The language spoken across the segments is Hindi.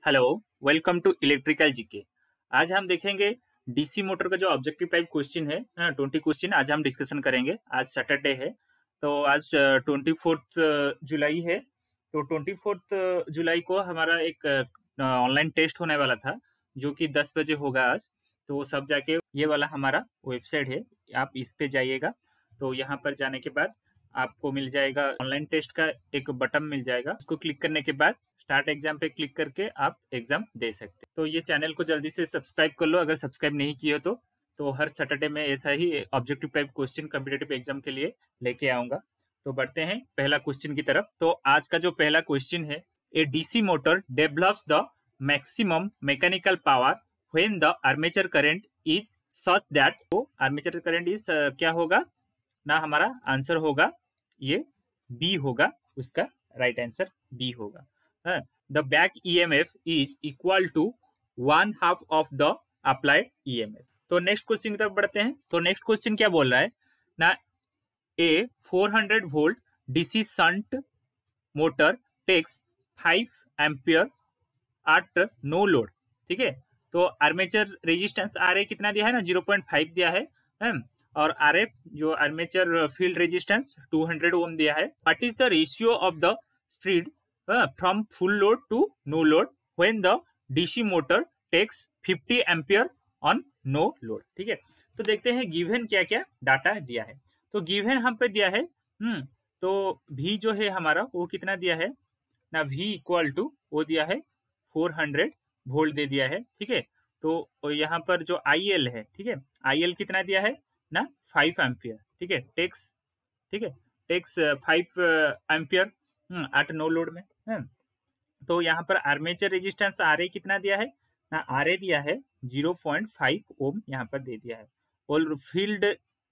Hello, welcome to electrical GK. आज हम देखेंगे डीसी मोटर का जो ऑब्जेक्टिव टाइप क्वेश्चन है 20 क्वेश्चन आज हम डिस्कशन करेंगे। आज सैटरडे है तो आज 24 जुलाई है। तो 24 जुलाई को हमारा एक ऑनलाइन टेस्ट होने वाला था जो कि 10 बजे होगा आज। तो सब जाके ये वाला हमारा वेबसाइट है, आप इस पे जाइएगा। तो यहाँ पर जाने के बाद आपको मिल जाएगा ऑनलाइन टेस्ट का एक बटन मिल जाएगा, उसको क्लिक करने के बाद स्टार्ट एग्जाम पे क्लिक करके आप एग्जाम दे सकते हैं। तो ये चैनल को जल्दी से सब्सक्राइब कर लो अगर सब्सक्राइब नहीं किए हो तो हर सैटरडे में ऐसा ही objective type question competitive exam के लिए लेके आऊंगा। तो बढ़ते हैं पहला क्वेश्चन की तरफ। तो आज का जो पहला क्वेश्चन है, a DC motor develops the maximum mechanical power when the armature current is such that. तो आर्मेचर करंट इज क्या होगा ना, हमारा आंसर होगा ये बी होगा, उसका राइट आंसर बी होगा। The back EMF is equal to 1/2 of the applied EMF. तो नेक्स्ट क्वेश्चन की तरफ बढ़ते हैं। तो नेक्स्ट क्वेश्चन क्या बोल रहा है ना, a 400 volt DC shunt motor takes 5 ampere at no load. ठीक है, तो आर्मेचर रेजिस्टेंस आर ए कितना दिया है ना, 0.5 दिया है। और आर एफ जो आर्मेचर फील्ड रेजिस्टेंस 200 ओम दिया है। What is the ratio of the speed from full load to no load when the DC motor takes 50 ampere on no load. ठीक है, तो देखते हैं गिवन क्या क्या डाटा दिया है। तो गिवन हम पे दिया है तो भी जो है हमारा वो कितना दिया है ना, v इक्वल टू वो दिया है 400 वोल्ट दे दिया है। ठीक है, तो यहाँ पर जो IL है, ठीक है, IL कितना दिया है ना, 5 एम्पियर। ठीक है, ठीक है, takes 5 ampere at no load में। तो यहाँ पर आर्मेचर रेजिस्टेंस RA कितना दिया है ना, RA दिया है 0.5 ओम यहाँ पर दे दिया है। और फील्ड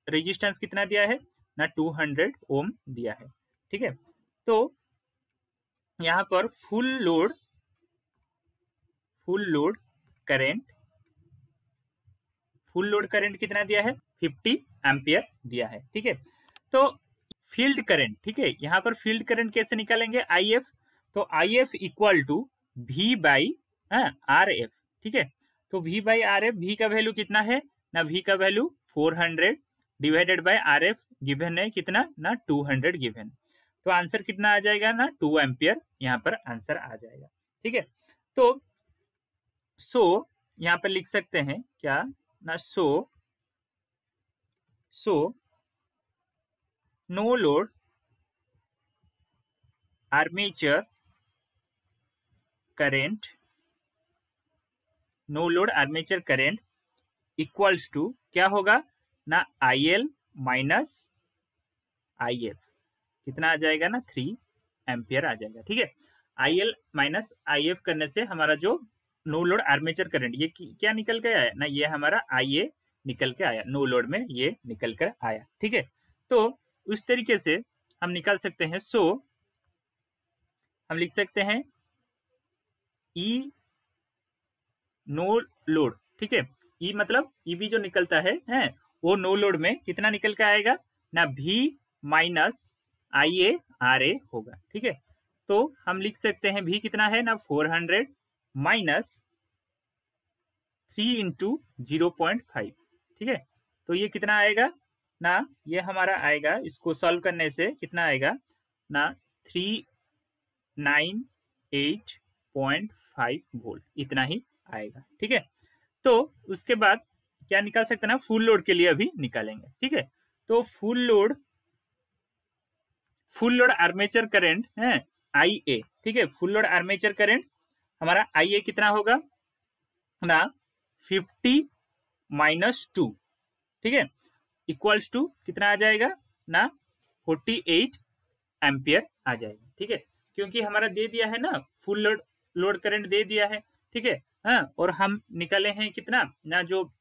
रेजिस्टेंस कितना दिया है ना, 200 ओम दिया है। ठीक है, तो यहाँ पर फुल लोड करंट कितना दिया है, 50 एम्पियर दिया है। ठीक है, तो फील्ड करंट, ठीक है, यहाँ पर फील्ड करंट कैसे निकालेंगे, IF। तो IF equal to V by RF। ठीक है, तो V बाई RF, V का वैल्यू कितना है ना, V का value 400 divided by RF given है कितना ना, 200 गिवन। तो आंसर कितना आ जाएगा ना, 2 एम्पियर यहाँ पर आंसर आ जाएगा। ठीक है, तो यहाँ पर लिख सकते हैं क्या ना, no load armature current, no load armature current equals to क्या होगा ना, IL माइनस IF कितना आ जाएगा ना, 3 एम्पियर आ जाएगा। ठीक है, IL माइनस IF करने से हमारा जो नो लोड आर्मेचर करंट ये क्या निकल के आया ना, ये हमारा IA निकल के आया, नो लोड में ये निकल कर आया। ठीक है, तो उस तरीके से हम निकाल सकते हैं। हम लिख सकते हैं ई नो लोड। ठीक है, ई मतलब ईबी जो निकलता है वो नो लोड में कितना निकल के आएगा ना, V माइनस IA RA होगा। ठीक है, तो हम लिख सकते हैं V कितना है ना, 400 माइनस 3 इंटू 0.5। ठीक है, तो ये कितना आएगा ना, ये हमारा आएगा, इसको सॉल्व करने से कितना आएगा ना, 398.5 वोल्ट इतना ही आएगा। ठीक है, तो उसके बाद क्या निकाल सकते हैं ना, फुल लोड के लिए अभी निकालेंगे। ठीक है, तो फुल लोड आर्मेचर करंट है IA। ठीक है, फुल लोड आर्मेचर करंट हमारा IA कितना होगा ना, 50 माइनस 2। ठीक है, इक्वल्स टू कितना आ जाएगा ना, 48 एम्पियर आ जाएगा। ठीक है, क्योंकि हमारा दे दिया है ना, फुल लोड करंट दे दिया है। ठीक है, हाँ, और हम निकाले हैं कितना ना, जो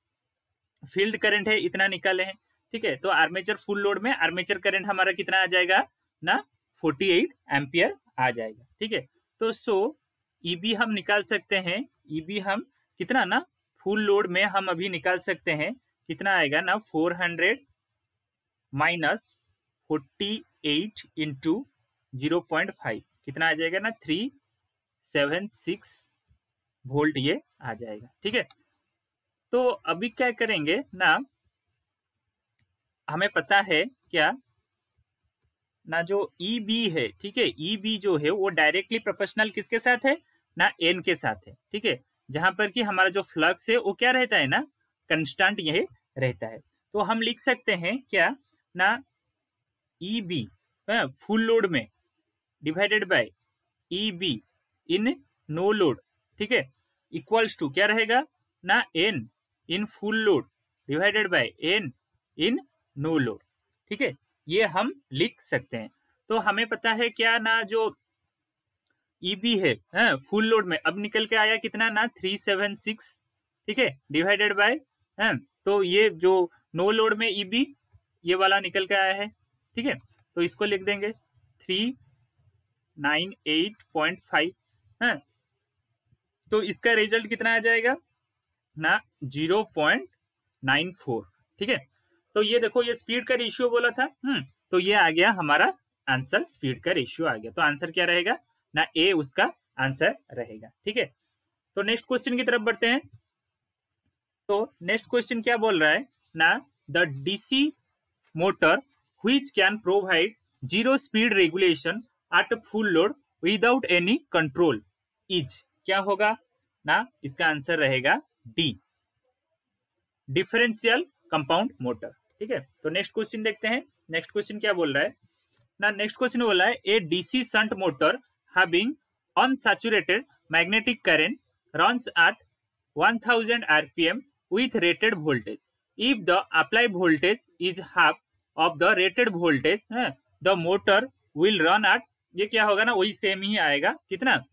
फील्ड करंट है इतना निकाले हैं। ठीक है, तो आर्मेचर फुल लोड में आर्मेचर करंट हमारा कितना आ जाएगा ना, 48 एम्पियर आ जाएगा। ठीक है, तो ईबी हम निकाल सकते हैं, ईबी हम कितना ना, फुल लोड में हम अभी निकाल सकते हैं कितना आएगा ना, 400 माइनस 48 इंटू 0.5 कितना आ जाएगा ना, 376 वोल्ट ये आ जाएगा। ठीक है, तो अभी क्या करेंगे ना, हमें पता है क्या ना, जो ई बी है, ठीक है, ई बी जो है वो डायरेक्टली प्रोपोर्शनल किसके साथ है ना, एन के साथ है। ठीक है, जहां पर कि हमारा जो फ्लक्स है वो क्या रहता है ना, कंस्टेंट यह रहता है। तो हम लिख सकते हैं क्या ना, ई बी फुल लोड में divided by E B in no load, ठीक है, इक्वल्स टू क्या रहेगा ना, N in full load divided by N in no load. ठीक है, ये हम लिख सकते हैं। तो हमें पता है क्या ना, जो ईबी है फुल लोड में अब निकल के आया कितना ना, 376, ठीक है, डिवाइडेड बाय तो ये जो नो लोड में ईबी ये वाला निकल के आया है। ठीक है, तो इसको लिख देंगे 398.5 है, तो इसका रिजल्ट कितना आ जाएगा ना, 0.94। ठीक है, तो ये देखो, ये स्पीड का रेशियो बोला था, तो ये आ गया हमारा आंसर, स्पीड का रेशियो आ गया। तो आंसर क्या रहेगा ना, ए उसका आंसर रहेगा। ठीक है, तो नेक्स्ट क्वेश्चन की तरफ बढ़ते हैं। तो नेक्स्ट क्वेश्चन क्या बोल रहा है ना, the DC motor which can provide zero speed regulation at full load without any control is, क्या होगा ना, इसका आंसर रहेगा डी, डिफरेंशियल कंपाउंड मोटर। ठीक है, तो नेक्स्ट क्वेश्चन देखते हैं। नेक्स्ट क्वेश्चन क्या बोल रहा है ना, नेक्स्ट क्वेश्चन बोला है a DC shunt motor having unsaturated magnetic current runs at 1000 rpm with rated voltage. If the applied voltage is half of the rated voltage, the motor will run at, ये क्या होगा ना, वही सेम ही आएगा, कितना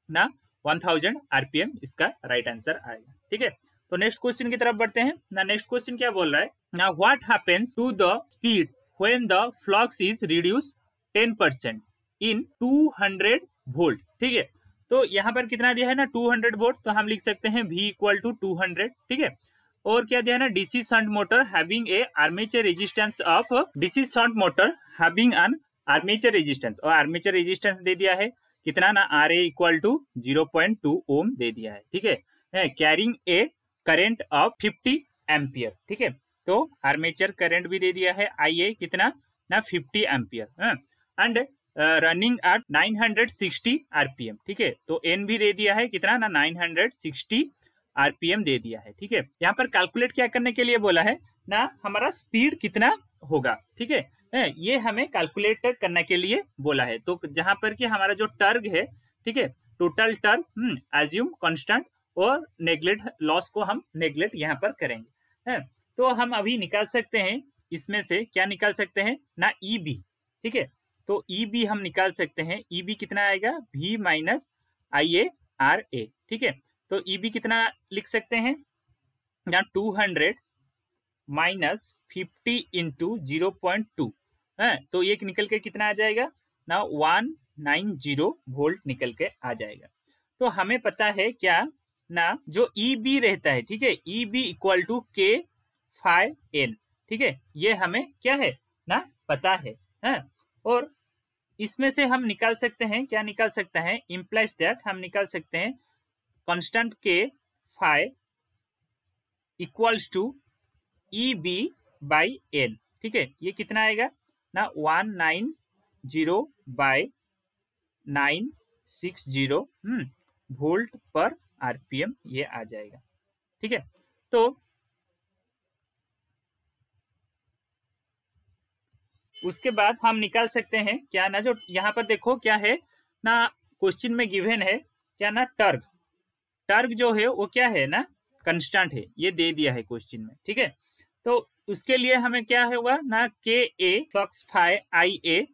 ना 1000 rpm इसका राइट आंसर आएगा। ठीक है, तो नेक्स्ट क्वेश्चन की तरफ बढ़ते हैं ना। नेक्स्ट क्वेश्चन क्या बोल रहा है ना, what happens to the speed when the flux is reduce 10% in 200 volt. ठीक है, तो यहाँ पर कितना दिया है ना, 200 वोल्ट, तो हम लिख सकते हैं V इक्वल टू 200। ठीक है, और क्या दिया है ना, DC shunt motor having a armature resistance of, DC shunt motor having an armature resistance, और आर्मेचर रेजिस्टेंस दे दिया है कितना ना, आर ए इक्वल टू 0.2 ओम दे दिया है। ठीक है, carrying a current of 50 ampere. ठीक है, तो आर्मेचर करंट भी दे दिया है, आई ए कितना ना 50 ampere, and running at 960 RPM. ठीक है, तो एन भी दे दिया है कितना ना, 960 आरपीएम दे दिया है। ठीक है, यहाँ पर कैलकुलेट क्या करने के लिए बोला है ना, हमारा स्पीड कितना होगा। ठीक है, ये हमें कैलकुलेट करने के लिए बोला है। तो जहां पर कि हमारा जो टर्ग है, ठीक है, टोटल टर्ग एज्यूम कांस्टेंट, और नेगलेक्ट लॉस को हम नेगलेक्ट यहाँ पर करेंगे। तो हम अभी निकाल सकते हैं, इसमें से क्या निकाल सकते हैं ना, ई बी। ठीक है, तो ई बी हम निकाल सकते हैं, ई बी कितना आएगा, V minus I A R A. ठीक है, तो ई बी कितना लिख सकते हैं यहाँ, 200 माइनस 50 इंटू 0.2 है, तो ये निकल के कितना आ जाएगा ना, 190 वोल्ट निकल के आ जाएगा। तो हमें पता है क्या ना, जो ई बी रहता है, ठीक है, ई बी इक्वल टू के फाई एन। ठीक है, ये हमें क्या है ना, पता है, और इसमें से हम निकाल सकते हैं, क्या निकाल सकते हैं, इम्प्लाइज दैट हम निकाल सकते हैं कांस्टेंट के phi equals to E B by N. ठीक है, ये कितना आएगा ना, 190 बाई 960 वोल्ट पर आरपीएम ये आ जाएगा। ठीक है, तो उसके बाद हम निकाल सकते हैं क्या ना, जो यहाँ पर देखो क्या है ना, क्वेश्चन में गिवन है क्या ना, टर्ग, टर्ग जो है वो क्या है ना, कांस्टेंट है, ये दे दिया है क्वेश्चन में। ठीक है, तो उसके लिए हमें क्या होगा ना, के ए फ्लक्स फाई आई ए,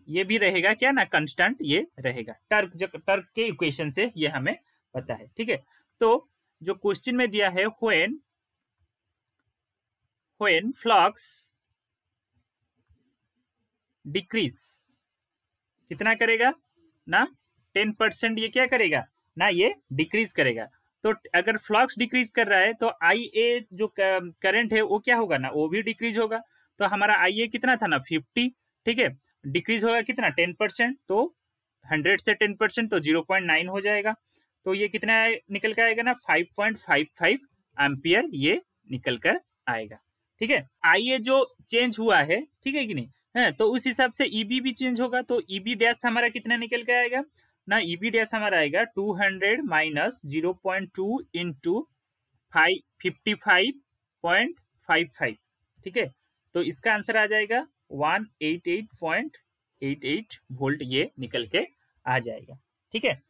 ये भी रहेगा क्या ना, कांस्टेंट ये रहेगा, टर्क जो टर्क के इक्वेशन से ये हमें पता है। ठीक है, तो जो क्वेश्चन में दिया है, व्हेन फ्लक्स डिक्रीज कितना करेगा ना, 10%, ये क्या करेगा ना, ये डिक्रीज करेगा। तो अगर फ्लक्स डिक्रीज कर रहा है तो आई ए जो करंट है वो क्या होगा ना, वो भी डिक्रीज होगा। तो हमारा आई ए कितना था ना, 50। ठीक है, डिक्रीज होगा कितना, 10%, तो 100 से 10% तो 0.9 हो जाएगा। तो ये कितना निकल कर आएगा ना 5.55 एम्पियर ये निकल कर आएगा। ठीक है, आईए जो चेंज हुआ है, ठीक है कि नहीं है, तो उस हिसाब से ईबी भी चेंज होगा। तो ईबी डैश हमारा कितना निकल के आएगा ना, ईबी डैश हमारा आएगा 200 माइनस 0.2 इंटू 55.55। ठीक है, तो इसका आंसर आ जाएगा 188.88 वोल्ट ये निकल के आ जाएगा। ठीक है,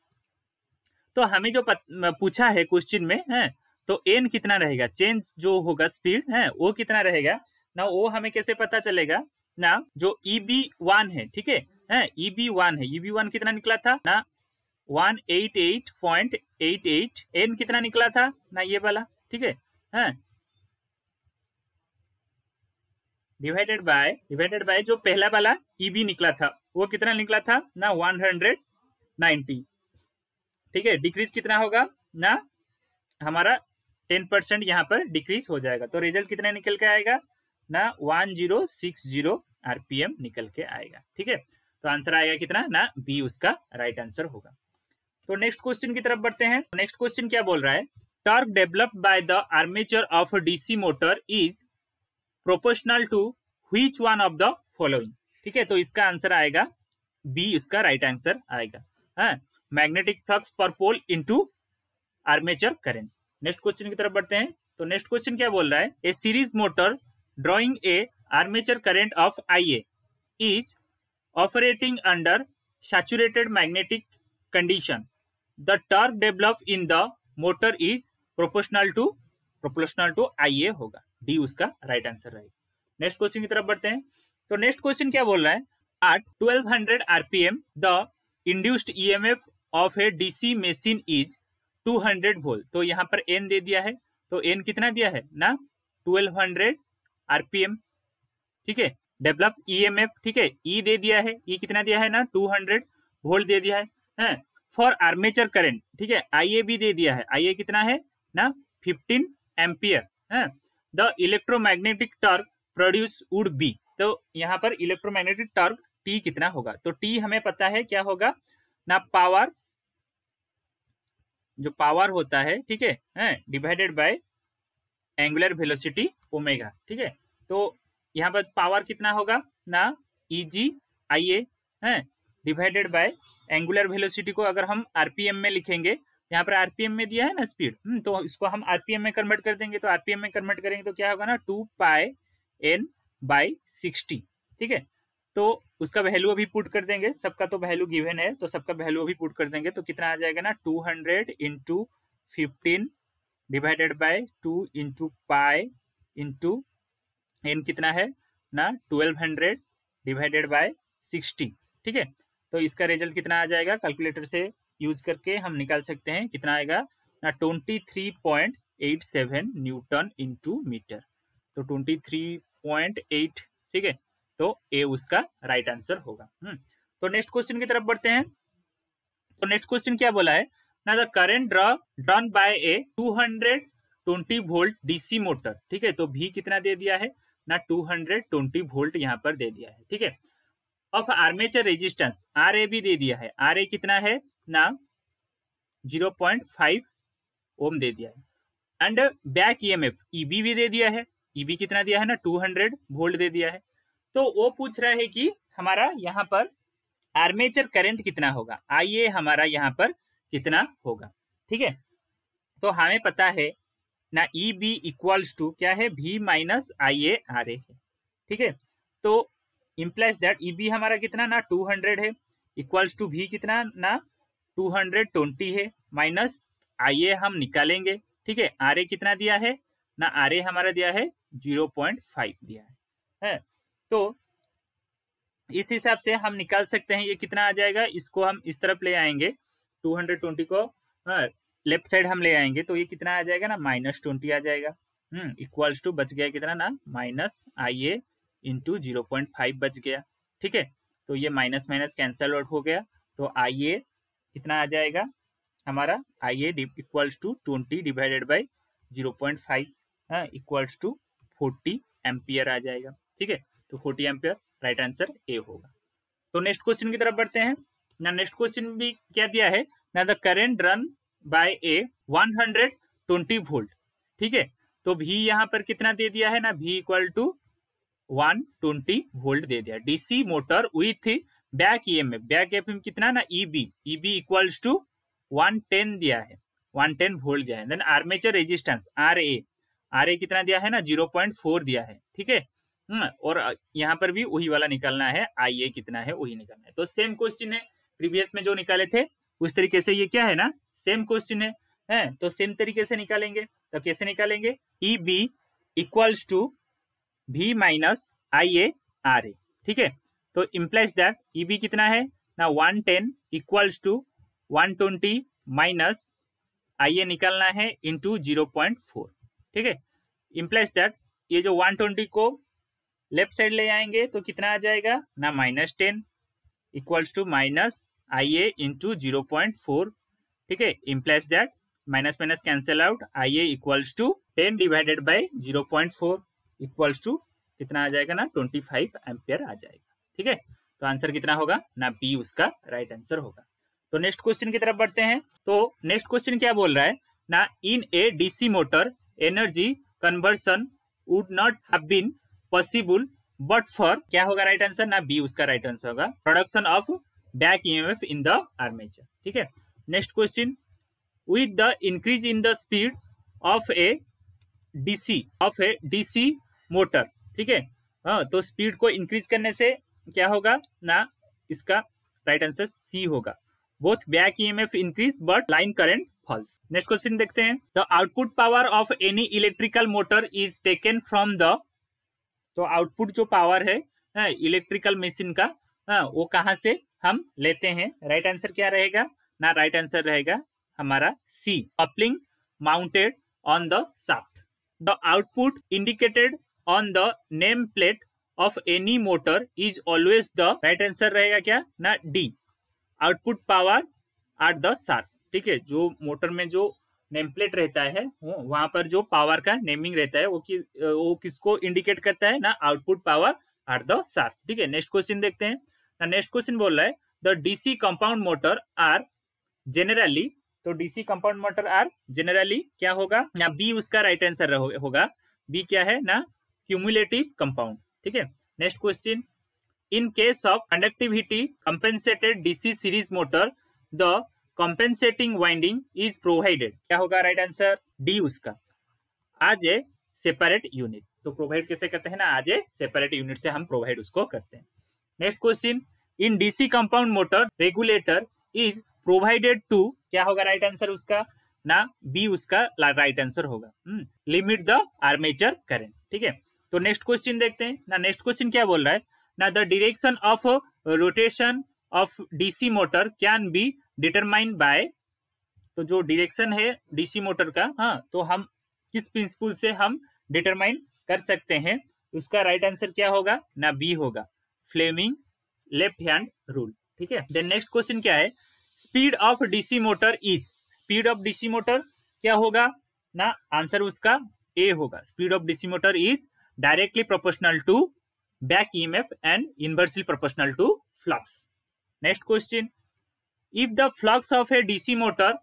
तो हमें जो पूछा है क्वेश्चन में है, तो एन कितना रहेगा, चेंज जो होगा स्पीड है वो कितना रहेगा ना, वो हमें कैसे पता चलेगा ना, जो EB1 है, ठीक है EB1 है, EB1 कितना निकला था ना 188.88, एन कितना निकला था ना ये वाला, ठीक है डिवाइडेड बाय जो पहला वाला EB निकला था वो कितना निकला था ना 190। ठीक है, डिक्रीज कितना होगा ना, हमारा 10% यहाँ पर डिक्रीज हो जाएगा। तो रिजल्ट कितना निकल के आएगा ना 1060 आरपीएम निकल के आएगा। ठीक है, तो आंसर आएगा कितना ना बी उसका राइट आंसर होगा। तो नेक्स्ट क्वेश्चन की तरफ बढ़ते हैं। नेक्स्ट क्वेश्चन क्या बोल रहा है, torque developed by the armature of DC motor is proportional to which one of the following. ठीक है, तो इसका आंसर आएगा बी उसका राइट आंसर आएगा, magnetic flux per pole into armature current. Next question की तरफ बढ़ते हैं। तो नेक्स्ट क्वेश्चन क्या बोल रहा है, a series motor drawing a armature current of IA is operating under saturated magnetic condition, the torque develop in the motor is proportional to IA होगा, डी उसका राइट आंसर रहेगा। नेक्स्ट क्वेश्चन की तरफ बढ़ते हैं। तो नेक्स्ट क्वेश्चन क्या बोल रहा है, at 1200 rpm the induced EMF of a DC machine is 200 volt. तो यहाँ पर एन दे दिया है, तो एन कितना दिया है ना 1200 आरपीएम। ठीक है, डेवलप EMF, ठीक है ई दे दिया है, ई कितना दिया है ना 200 वोल्ट दे दिया है फॉर आर्मेचर करंट। ठीक है, IA भी दे दिया है, IA कितना है ना 15 एम्पियर है, the electromagnetic torque produce would be. तो यहाँ पर इलेक्ट्रोमैग्नेटिक टॉर्क T कितना होगा, तो T हमें पता है क्या होगा ना, पावर, जो पावर होता है, ठीक है divided by angular velocity omega. ठीक है, तो यहाँ पर पावर कितना होगा ना EG/IA है डिवाइडेड बाय एंगुलर वेलोसिटी को अगर हम आरपीएम में लिखेंगे, यहाँ पर आरपीएम में दिया है ना स्पीड, तो इसको हम आरपीएम में कन्वर्ट कर देंगे। तो आरपीएम में कन्वर्ट करेंगे तो क्या होगा ना 2πn/60। ठीक है, तो उसका वैल्यू अभी पुट कर देंगे, सबका तो वैल्यू गिवन है तो सबका वैल्यू अभी पुट कर देंगे, तो कितना आ जाएगा ना 200 into 15 divided by 2 into pi into N कितना है ना 1200 डिवाइडेड बाय 60। ठीक है, तो इसका रिजल्ट कितना आ जाएगा, कैलकुलेटर से यूज करके हम निकाल सकते हैं, कितना आएगा ना 23.87 न्यूटन इंटू मीटर। तो 23.8। ठीक है, तो ए उसका राइट आंसर होगा। तो नेक्स्ट क्वेश्चन की तरफ बढ़ते हैं। तो नेक्स्ट क्वेश्चन क्या बोला है ना, the current drawn by A 220 volt DC motor. ठीक है, तो भी कितना दे दिया है ना 220 वोल्ट यहाँ पर दे दिया है। ठीक है, ऑफ आर्मेचर रेजिस्टेंस RA भी दे दिया है, RA कितना है ना 0.5 ओम दे दिया है, एंड बैक EMF EB भी दे दिया है, EB कितना दिया है ना 200 वोल्ट दे दिया है। तो वो पूछ रहा है कि हमारा यहाँ पर आर्मेचर करंट कितना होगा, IA हमारा यहाँ पर कितना होगा। ठीक है, तो हमें पता है ना EB इक्वल्स टू क्या है V माइनस IA RA है। ठीक है, तो इम्प्लाइज दैट EB हमारा कितना ना 200 है, इक्वल्स टू V कितना ना 220 है, माइनस IA हम निकालेंगे। ठीक है, RA कितना दिया है ना, RA हमारा दिया है 0.5 दिया है, तो इस हिसाब से हम निकाल सकते हैं ये कितना आ जाएगा, इसको हम इस तरफ ले आएंगे 220 को लेफ्ट साइड हम ले आएंगे, तो ये कितना आ जाएगा ना -20 आ जाएगा, इक्वल्स टू बच गया कितना ना माइनस IA इंटू 0.5 बच गया। ठीक है, तो ये माइनस माइनस कैंसल आउट हो गया, तो IA कितना आ जाएगा हमारा, IA equals to 20 divided by 0.5 equals to 40 ampere आ जाएगा। ठीक है, तो 40 एम्पियर राइट आंसर ए होगा। तो नेक्स्ट क्वेश्चन की तरफ बढ़ते हैं ना। नेक्स्ट क्वेश्चन भी क्या दिया है ना, the current run by A 120 volt. ठीक है, तो V यहाँ पर कितना दे दिया है ना, V इक्वल टू 120 वोल्ट दे दिया। DC motor with back EMF, back EMF कितना ना ईबी इक्वल्स टू 110 दिया है, 110 वोल्ट दिया है। Then armature resistance R A कितना दिया है ना, 0.4 दिया है। ठीक है, और यहाँ पर भी वही वाला निकालना है, आई ए कितना है वही निकालना है। तो सेम क्वेश्चन है प्रीवियस में जो निकाले थे उस तरीके से, ये क्या है ना, सेम क्वेश्चन है तो सेम तरीके से निकालेंगे। तो कैसे निकालेंगे, E B equals to V minus I A R A. ठीक है, तो इम्प्लाइज दैट ई बी कितना है ना, 110 इक्वल्स टू 120 माइनस आई ए निकालना है इंटू 0.4। ठीक है, इम्प्लाइज दैट ये जो 120 को लेफ्ट साइड ले आएंगे तो कितना आ जाएगा ना, -10 equals to minus I A into 0.4। ठीक है, implies that minus minus cancel out, I A equals to 10 divided by 0.4 equals to कितना आ जाएगा ना, 25 एम्पियर आ जाएगा। ठीक है, तो आंसर कितना होगा ना, बी उसका राइट आंसर होगा। तो नेक्स्ट क्वेश्चन की तरफ बढ़ते हैं। तो नेक्स्ट क्वेश्चन क्या बोल रहा है ना, in a DC motor energy conversion would not have been possible but for, क्या होगा राइट आंसर ना, बी उसका राइट आंसर होगा, production of back EMF in the armature. ठीक है, next question, with the increase in the speed of a DC motor. ठीक है, हाँ, तो स्पीड को इंक्रीज करने से क्या होगा ना, इसका राइट आंसर सी होगा, both back EMF increase but line current falls. Next question देखते हैं, the output power of any electrical motor is taken from the, तो आउटपुट जो पावर है इलेक्ट्रिकल मशीन का, वो कहाँ से हम लेते हैं, राइट आंसर क्या रहेगा ना, राइट आंसर रहेगा हमारा C, coupling mounted on the shaft. The output indicated on the name plate of any motor is always the, right answer रहेगा क्या ना, D, output power at the shaft. ठीक है, जो मोटर में जो नेम प्लेट रहता है वहां पर जो पावर का नेमिंग रहता है वो किसको इंडिकेट करता है ना, output power at the shaft. ठीक है, नेक्स्ट क्वेश्चन देखते हैं। नेक्स्ट क्वेश्चन बोल रहा है, the DC compound motor are generally, तो DC compound motor are generally क्या होगा ना, बी उसका राइट आंसर होगा, बी क्या है ना, क्यूमुलेटिव कंपाउंड। ठीक है, next question, in case of conductivity compensated DC series motor the compensating winding is provided, क्या होगा राइट आंसर, डी उसका, आज ए सेपरेट यूनिट। तो प्रोवाइड कैसे करते हैं ना, आज ए सेपरेट यूनिट से हम प्रोवाइड उसको करते हैं। Next question, in DC compound motor regulator is provided to, क्या होगा राइट आंसर उसका ना, बी उसका राइट आंसर होगा, लिमिट द आर्मेचर करंट। ठीक है, तो नेक्स्ट क्वेश्चन देखते हैं ना, नेक्स्ट क्वेश्चन क्या बोल रहा है ना, the direction of rotation of DC motor can be determined by, तो जो डायरेक्शन है डीसी मोटर का, हाँ, तो हम किस प्रिंसिपल से हम डिटरमाइन कर सकते हैं, उसका राइट आंसर क्या होगा ना, बी होगा, फ्लेमिंग लेफ्ट हैंड रूल। ठीक है, देन नेक्स्ट क्वेश्चन क्या है, speed of DC motor is, speed of DC motor क्या होगा ना, आंसर उसका ए होगा, speed of DC motor is directly proportional to back EMF and inversely proportional to flux. Next question, if the flux of a DC motor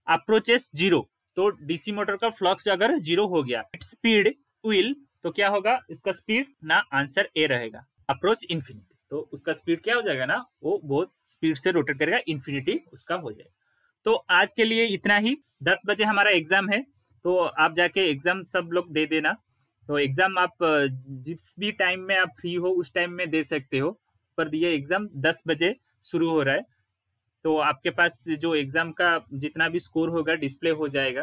approaches zero, तो डीसी मोटर का फ्लक्स अगर जीरो हो गया, स्पीड विल, तो क्या होगा इसका स्पीड ना, आंसर ए रहेगा, अप्रोच इन्फिनिटी, तो उसका स्पीड क्या हो जाएगा ना, वो बहुत स्पीड से रोटेट करेगा, इन्फिनिटी उसका हो जाएगा। तो आज के लिए इतना ही, 10 बजे हमारा एग्जाम है, तो आप जाके एग्जाम सब लोग दे देना। तो एग्जाम आप जिस भी टाइम में आप फ्री हो उस टाइम में दे सकते हो, पर ये एग्जाम 10 बजे शुरू हो रहा है, तो आपके पास जो एग्जाम का जितना भी स्कोर होगा डिस्प्ले हो जाएगा।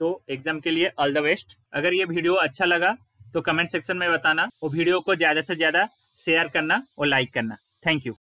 तो एग्जाम के लिए ऑल द बेस्ट। अगर ये वीडियो अच्छा लगा तो कमेंट सेक्शन में बताना, और वीडियो को ज़्यादा से ज़्यादा शेयर करना और लाइक करना। Thank you.